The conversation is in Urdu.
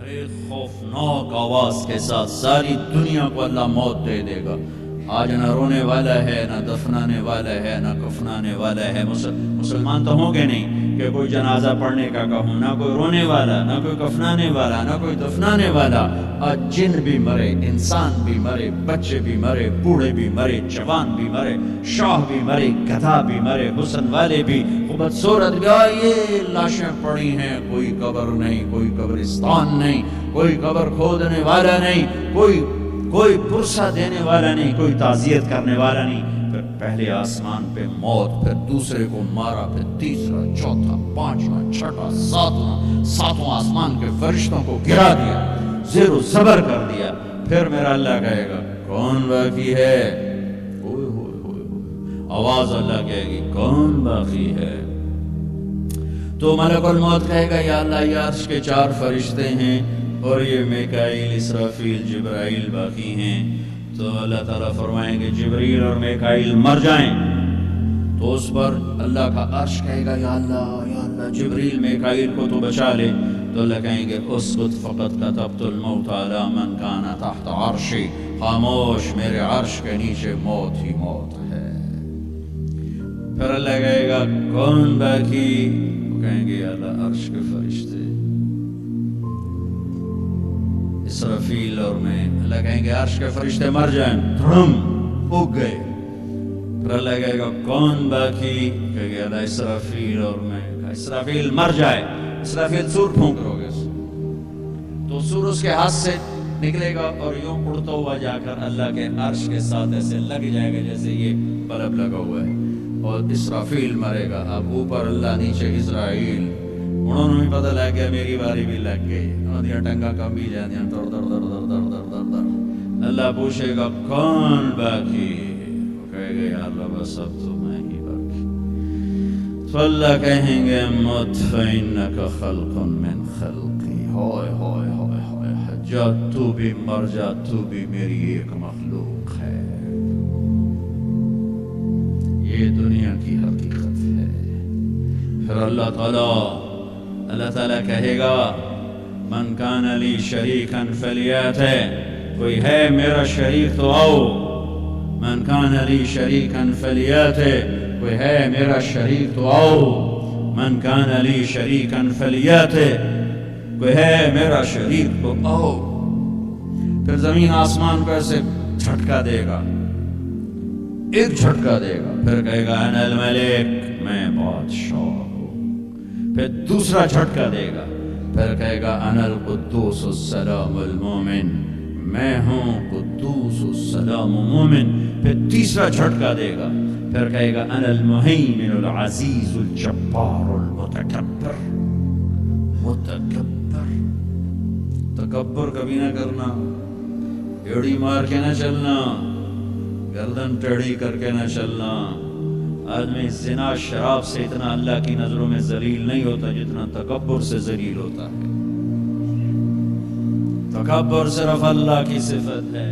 ایک خوفناک آواز کے ساتھ ساری دنیا کو اللہ موت دے دے گا. آج نہ رونے والا ہے، نہ دفنانے والا ہے، نہ کفنانے والا ہے. مسلمان تو ہوں گے نہیں کہ کوئی جنازہ پڑھنے کا کہوں، نہ کوئی رونے والا، نہ کوئی کفنانے والا، نہ کوئی دفنانے والا. آج جن بھی مرے، انسان بھی مرے، بچے بھی مرے، بوڑھے بھی مرے، جوان بھی مرے، شاہ بھی مرے، گدھا بھی مرے، حسن والے بھی، خوبصورت بھی. یہ لاشیں پڑی ہیں، کوئی قبر نہیں، کوئی قبرستان نہیں، کوئی قبر کھودنے والا نہیں، کوئی پرسہ دینے والا نہیں، کوئی تعزیت کرنے والا نہیں. پھر پہلے آسمان پہ موت، پھر دوسرے کو مارا، پھر تیسرا، چوتھا، پانچواں، چھٹا، ساتواں آسمان کے فرشتوں کو گرا دیا، زیر و زبر کر دیا. پھر میرا اللہ کہے گا کون باقی ہے؟ ہوئے ہوئے ہوئے ہوئے، آواز اللہ کہے گی کون باقی ہے؟ تو ملک الموت کہے گا یا اللہ یہ عرش کے 4 فرشتے ہیں اور یہ میکائیل، اسرافیل، جبرائیل باقی ہیں. تو اللہ تعالیٰ فرمائیں گے جبریل اور میکائیل مر جائیں. تو اس پر اللہ کا عرش کہے گا یا اللہ جبریل میکائیل کو تو بچا لے. تو اللہ کہیں گے اسکت فقط کتبت الموت علی من کان تحت عرشی، خاموش، میرے عرش کے نیچے موت ہی موت ہے. پھر اللہ کہے گا کون باقی؟ وہ کہیں گے یا اللہ عرش کے فرشتے، اسرافیل اور میں. اللہ کہیں گے عرش کے فرشتے مر جائیں، دھڑم اگ گئے. پھر اللہ کہے گا کون باقی؟ کہے گا اللہ اسرافیل اور میں. اسرافیل مر جائے، اسرافیل سور پھونک رو گے تو سور اس کے ہاتھ سے نکلے گا اور یوں اڑتا ہوا جا کر اللہ کے عرش کے ساتھ ایسے لگ جائے گا جیسے یہ بلب لگا ہوا ہے. اور اسرافیل مرے گا. اب اوپر اللہ، نیچے اسرائیل. انہوں نے بھی پتہ لگ گیا میری باری بھی لگ گئی. انہوں ٹنگا کم بھی جاتی ہیں، در در در در در در در در. اللہ پوچھے گا کون باقی؟ وہ کہے گا یا اللہ بس اب تو میں ہی باقی. تو اللہ کہیں گے مت فإنک خلق من خلقی. ہوئے ہوئے ہوئے ہوئے، حجات تو بھی مر جا، تو بھی میری ایک مخلوق ہے. یہ دنیا کی حقیقت ہے. پھر اللہ تعالیٰ کہے گا من کان لی شریکا فلیاتہ، کوئی ہے میرا شریک تو آؤ. من کان لی شریکا فلیاتہ، کوئی ہے میرا شریک تو آؤ. من کان لی شریکا فلیاتہ، کوئی ہے میرا شریک تو آؤ. پھر زمین آسمان کو ایسے جھٹکا دے گا، ایک جھٹکا دے گا. پھر کہے گا انا الملک، میں بادشاہ ہوں. پھر دوسرا جھٹکا دے گا. پھر کہے گا انا القدوس السلام المومن، میں ہوں قدوس السلام مومن. پھر تیسرا جھٹکا دے گا. پھر کہے گا انا المہیمن العزیز الجبار المتکبر. تکبر کبھی نہ کرنا، ایڑی مار کے نہ چلنا، گردن ٹیڑھی کر کے نہ چلنا. آدمی زنا شراب سے اتنا اللہ کی نظروں میں ذلیل نہیں ہوتا جتنا تکبر سے ذلیل ہوتا ہے. تکبر صرف اللہ کی صفت ہے.